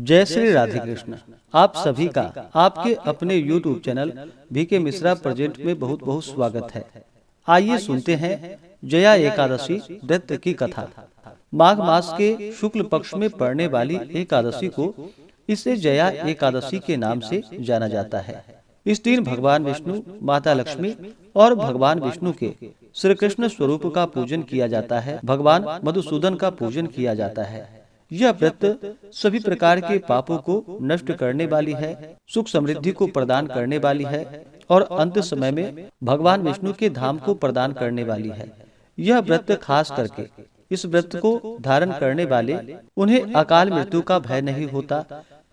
जय श्री राधे कृष्ण। आप सभी का आपके अपने YouTube channel VK Mishra present में बहुत बहुत स्वागत है। आइए सुनते हैं जया एकादशी व्रत की कथा। माघ मास के शुक्ल पक्ष में पड़ने वाली एकादशी को इसे जया एकादशी के नाम से जाना जाता है। इस दिन भगवान विष्णु, माता लक्ष्मी और भगवान विष्णु के श्री कृष्ण स्वरूप का पूजन किया जाता है। भगवान मधुसूदन का पूजन किया जाता है। यह व्रत सभी प्रकार के पापों को नष्ट करने वाली है, सुख समृद्धि को प्रदान करने वाली है और अंत समय में भगवान विष्णु के धाम को प्रदान करने वाली है। यह व्रत खास करके इस व्रत को धारण करने वाले उन्हें अकाल मृत्यु का भय नहीं होता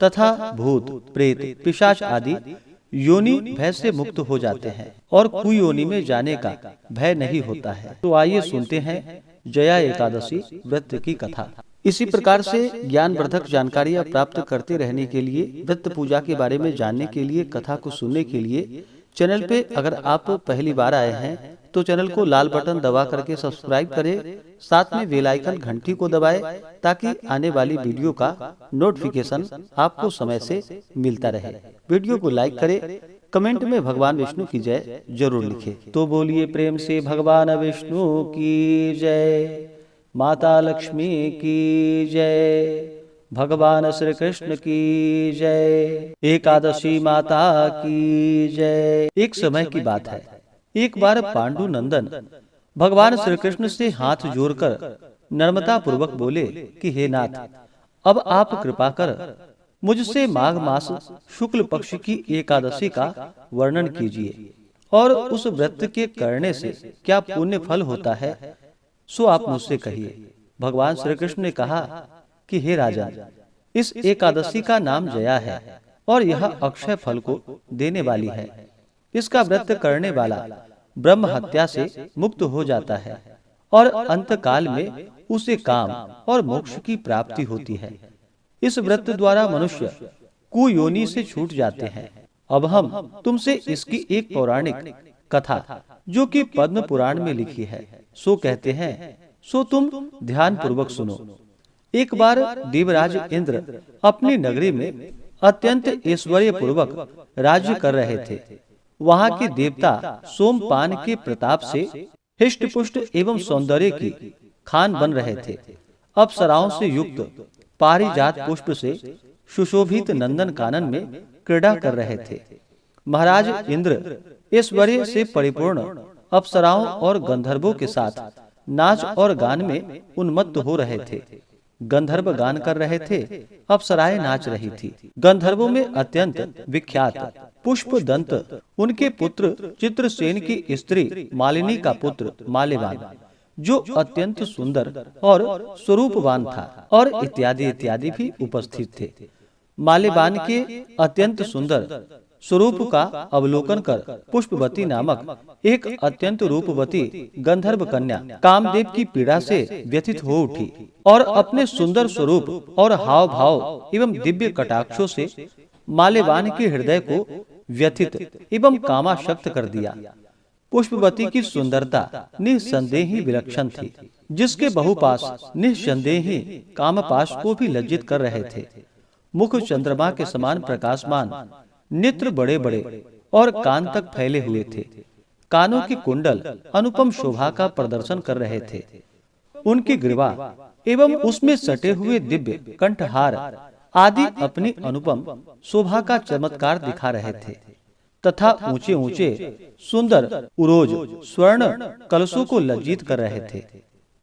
तथा भूत, प्रेत, पिशाच आदि योनि भय से मुक्त हो जाते हैं और कुयोनि में जाने का भय नहीं होता है। तो आइए सुनते हैं जया एकादशी व्रत की कथा। इसी प्रकार से ज्ञानवर्धक जानकारियाँ प्राप्त करते रहने के लिए, व्रत पूजा के बारे में जानने के लिए, कथा को सुनने के लिए चैनल पे अगर आप पहली बार आए हैं तो चैनल को लाल बटन दबा करके सब्सक्राइब करें, साथ में बेल आइकन घंटी को दबाएं ताकि आने वाली वीडियो का नोटिफिकेशन आपको समय से मिलता रहे। वीडियो को लाइक करें, कमेंट में भगवान विष्णु की जय जरूर लिखें। तो बोलिए प्रेम से भगवान विष्णु की जय, माता लक्ष्मी की जय, भगवान श्री कृष्ण की जय, एकादशी माता की जय। एक समय की बात है, एक बार पांडु नंदन भगवान श्री कृष्ण से हाथ जोड़कर नम्रता पूर्वक बोले कि हे नाथ, अब आप कृपा कर मुझसे माघ मास शुक्ल पक्ष की एकादशी का वर्णन कीजिए और उस व्रत के करने से क्या पुण्य फल होता है सो आप मुझसे कहिए। भगवान श्री कृष्ण ने कहा कि हे राजा, इस एकादशी का नाम जया है और यह अक्षय फल को देने वाली है। इसका व्रत करने वाला ब्रह्म हत्या से मुक्त हो जाता है और अंत काल में उसे काम और मोक्ष की प्राप्ति होती है। इस व्रत द्वारा मनुष्य कुयोनि से छूट जाते हैं। अब हम तुमसे इसकी एक पौराणिक कथा जो कि पद्म पुराण में लिखी है सो कहते हैं, सो तुम ध्यान पूर्वक सुनो। एक बार देवराज इंद्र अपनी नगरी में अत्यंत ऐश्वर्य पूर्वक राज्य कर रहे थे। वहां के देवता सोमपान के प्रताप से हिष्ट पुष्ट एवं सौंदर्य की खान बन रहे थे। अप्सराओं से युक्त पारिजात पुष्प से सुशोभित नंदन कानन में क्रीड़ा कर रहे थे। महाराज इंद्र ऐश्वर्य से परिपूर्ण अप्सराओं और गंधर्वों के साथ नाच और गान में उन्मत्त हो रहे थे। गंधर्व गान कर रहे थे, अप्सराएं नाच रही थी। गंधर्वों में अत्यंत विख्यात पुष्पदंत, उनके पुत्र चित्रसेन की स्त्री मालिनी का पुत्र माल्यवान, जो अत्यंत सुंदर और स्वरूपवान था, और इत्यादि इत्यादि भी उपस्थित थे। माल्यवान के अत्यंत सुंदर स्वरूप का अवलोकन कर पुष्पवती नामक एक अत्यंत रूपवती गंधर्व कन्या कामदेव की पीड़ा से व्यथित हो उठी और अपने सुंदर स्वरूप और हाव भाव एवं दिव्य कटाक्षों से माल्यवान के हृदय को व्यथित एवं कामाशक्त कर दिया। पुष्पवती की सुंदरता निस्संदेह ही विलक्षण थी, जिसके बहुपाश निस्संदेह ही कामपाश को भी लज्जित कर रहे थे। मुख चंद्रमा के समान प्रकाशमान, नेत्र बड़े बड़े और कान तक फैले हुए थे। कानों की कुंडल अनुपम शोभा का प्रदर्शन कर रहे थे। उनकी ग्रीवा एवं उसमें सटे हुए दिव्य कंठहार आदि अपनी अनुपम शोभा का चमत्कार दिखा रहे थे तथा ऊंचे ऊंचे सुंदर उरोज स्वर्ण कलशों को लज्जित कर रहे थे।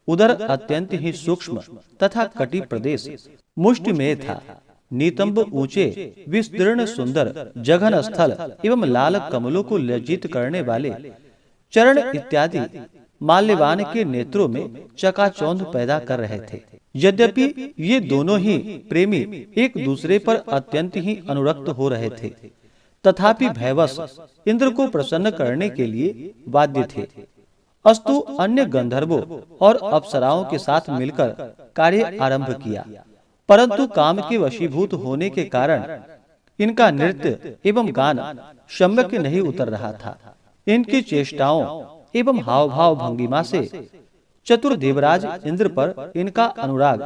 उधर अत्यंत ही सूक्ष्म तथा कटी प्रदेश मुष्टि में था। नितंब ऊंचे विस्तीर्ण सुंदर जघन स्थल एवं लाल कमलों को लज्जित करने वाले चरण इत्यादि माल्यवान के नेत्रों में चकाचौंध पैदा कर रहे थे। यद्यपि ये दोनों ही प्रेमी एक दूसरे पर अत्यंत ही अनुरक्त हो रहे थे, तथापि भयवश इंद्र को प्रसन्न करने के लिए बाध्य थे। अस्तु अन्य गंधर्वों और अप्सराओं के साथ मिलकर कार्य आरंभ किया, परंतु काम के वशीभूत होने के कारण इनका नृत्य एवं गान सम्यक नहीं उतर रहा था। इनकी चेष्टाओं एवं हाव भाव भंगिमा से चतुर देवराज इंद्र पर इनका अनुराग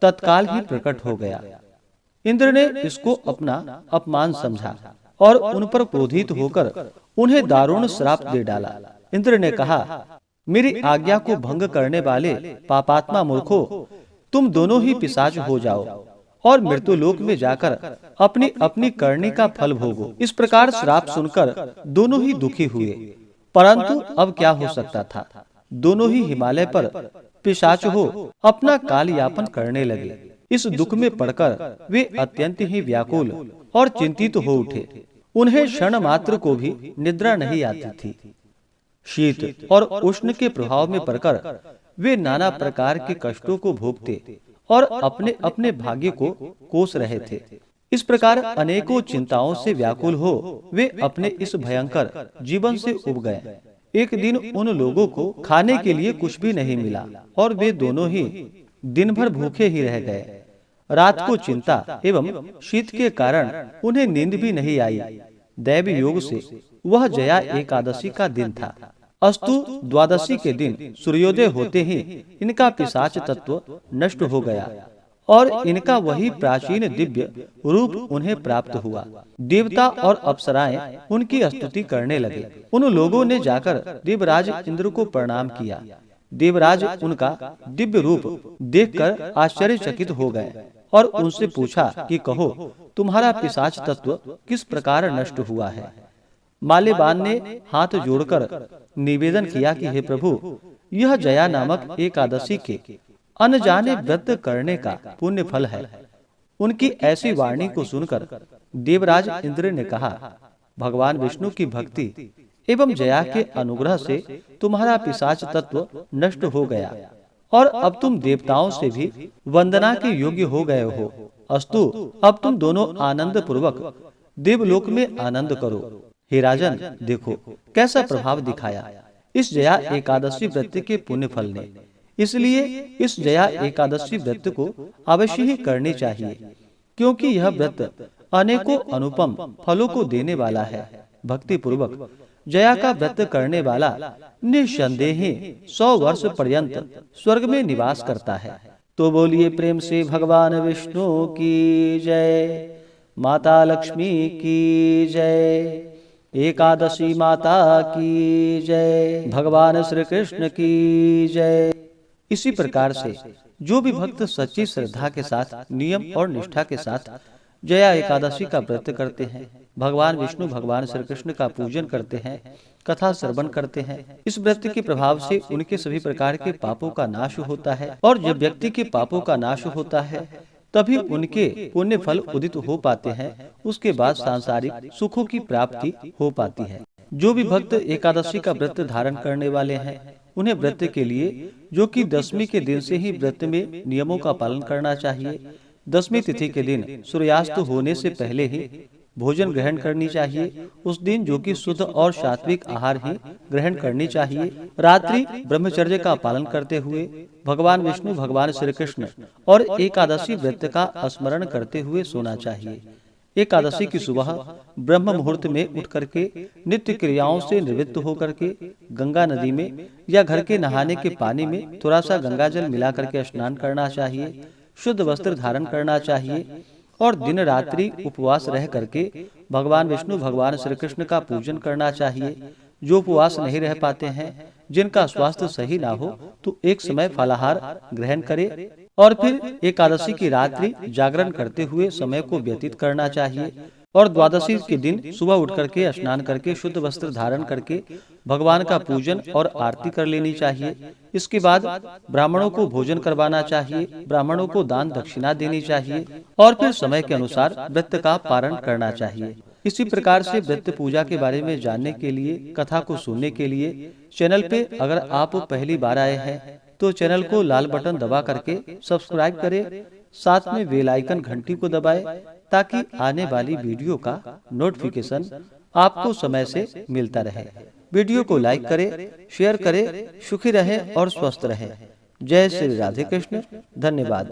तत्काल ही प्रकट हो गया। इंद्र ने इसको अपना अपमान समझा और उन पर क्रोधित होकर उन्हें दारुण श्राप दे डाला। इंद्र ने कहा, मेरी आज्ञा को भंग करने वाले पापात्मा मूर्खों, तुम दोनों ही पिशाच हो जाओ और मृत्युलोक में जाकर अपनी अपनी करनी का फल भोगो। इस प्रकार श्राप सुनकर दोनों ही दुखी हुए, परंतु अब क्या हो सकता था। दोनों ही हिमालय पर पिशाच हो अपना काल यापन करने लगे। इस दुख में पड़कर वे अत्यंत ही व्याकुल और चिंतित हो उठे। उन्हें क्षण मात्र को भी निद्रा नहीं आती थी। शीत और उष्ण के प्रभाव में पड़कर वे नाना प्रकार के कष्टों को भोगते और अपने अपने भाग्य को कोस रहे थे। इस प्रकार अनेकों चिंताओं से व्याकुल हो वे अपने इस भयंकर जीवन से उब गए। एक दिन उन लोगों को खाने के लिए कुछ भी नहीं मिला और वे दोनों ही दिन भर भूखे ही रह गए। रात को चिंता एवं शीत के कारण उन्हें नींद भी नहीं आई। दैव योग से वह जया एकादशी का दिन था। अस्तु द्वादशी के दिन सूर्योदय होते ही इनका पिशाच तत्व नष्ट हो गया और इनका वही प्राचीन दिव्य रूप उन्हें प्राप्त हुआ। देवता और अप्सराएं उनकी स्तुति करने लगे। उन लोगों ने जाकर देवराज इंद्र को प्रणाम किया। देवराज उनका दिव्य रूप देखकर आश्चर्यचकित हो गए और उनसे पूछा कि कहो, तुम्हारा पिशाच तत्व किस प्रकार नष्ट हुआ है। माल्यवान ने हाथ जोड़कर निवेदन किया कि हे प्रभु, यह जया नामक एकादशी के अनजाने व्रत करने का पुण्य फल है। उनकी ऐसी वाणी को सुनकर देवराज इंद्र ने कहा, भगवान विष्णु की भक्ति एवं जया के अनुग्रह से तुम्हारा पिशाच तत्व नष्ट हो गया और अब तुम देवताओं से भी वंदना के योग्य हो गए हो। अस्तु, अब तुम दोनों आनंद पूर्वक देवलोक में आनंद करो। हे राजन, देखो कैसा प्रभाव दिखाया इस जया एकादशी व्रत के पुण्य फल ने। इसलिए इस जया एकादशी व्रत को अवश्य ही करनी चाहिए, क्योंकि यह व्रत अनेकों अनुपम फलों को देने वाला है। भक्ति पूर्वक जया का व्रत करने वाला निसंदेह 100 वर्ष पर्यंत स्वर्ग में निवास करता है। तो बोलिए प्रेम से भगवान विष्णु की जय, माता लक्ष्मी की जय, एकादशी माता की जय, भगवान श्री कृष्ण की जय। इसी प्रकार से जो भी भक्त सच्ची श्रद्धा के साथ नियम और निष्ठा के साथ जया एकादशी का व्रत करते हैं, भगवान विष्णु भगवान श्री कृष्ण का पूजन करते हैं, कथा श्रवण करते हैं, इस व्रत के प्रभाव से उनके सभी प्रकार के पापों का नाश होता है। और जब व्यक्ति के पापों का नाश होता है तभी उनके पुण्य फल उदित हो पाते हैं। उसके बाद सांसारिक सुखों की प्राप्ति हो पाती है। जो भी भक्त एकादशी का व्रत धारण करने वाले हैं, उन्हें व्रत के लिए जो कि दशमी के दिन से ही व्रत में नियमों का पालन करना चाहिए। दशमी तिथि के दिन सूर्यास्त होने से पहले ही भोजन ग्रहण करनी चाहिए। उस दिन जो कि शुद्ध और सात्विक आहार ही ग्रहण करनी चाहिए। रात्रि ब्रह्मचर्य का पालन करते हुए भगवान विष्णु भगवान श्री कृष्ण और एकादशी व्रत का स्मरण करते हुए सोना चाहिए। एकादशी की सुबह ब्रह्म मुहूर्त में उठ करके नित्य क्रियाओं से निवृत्त होकर के गंगा नदी में या घर के नहाने के पानी में थोड़ा सा गंगा जल मिला करके स्नान करना चाहिए। शुद्ध वस्त्र धारण करना चाहिए और दिन रात्रि उपवास रह करके भगवान विष्णु भगवान श्री कृष्ण का पूजन करना चाहिए। जो उपवास नहीं रह पाते हैं, जिनका स्वास्थ्य सही ना हो, तो एक समय फलाहार ग्रहण करे और फिर एकादशी की रात्रि जागरण करते हुए समय को व्यतीत करना चाहिए। और द्वादशी के दिन सुबह उठ करके स्नान करके शुद्ध वस्त्र धारण करके भगवान का पूजन और आरती कर लेनी चाहिए। इसके बाद ब्राह्मणों को भोजन करवाना चाहिए, ब्राह्मणों को दान दक्षिणा देनी चाहिए और फिर समय के अनुसार व्रत का पारण करना चाहिए। इसी प्रकार से व्रत पूजा के बारे में जानने के लिए, कथा को सुनने के लिए चैनल पे अगर आप पहली बार आए हैं तो चैनल को लाल बटन दबा करके सब्सक्राइब करें, साथ में बेल आइकन घंटी को दबाएं ताकि आने वाली वीडियो का नोटिफिकेशन आपको समय से मिलता रहे। वीडियो को लाइक करें, शेयर करें। सुखी रहें और स्वस्थ रहें। जय श्री राधे कृष्ण। धन्यवाद।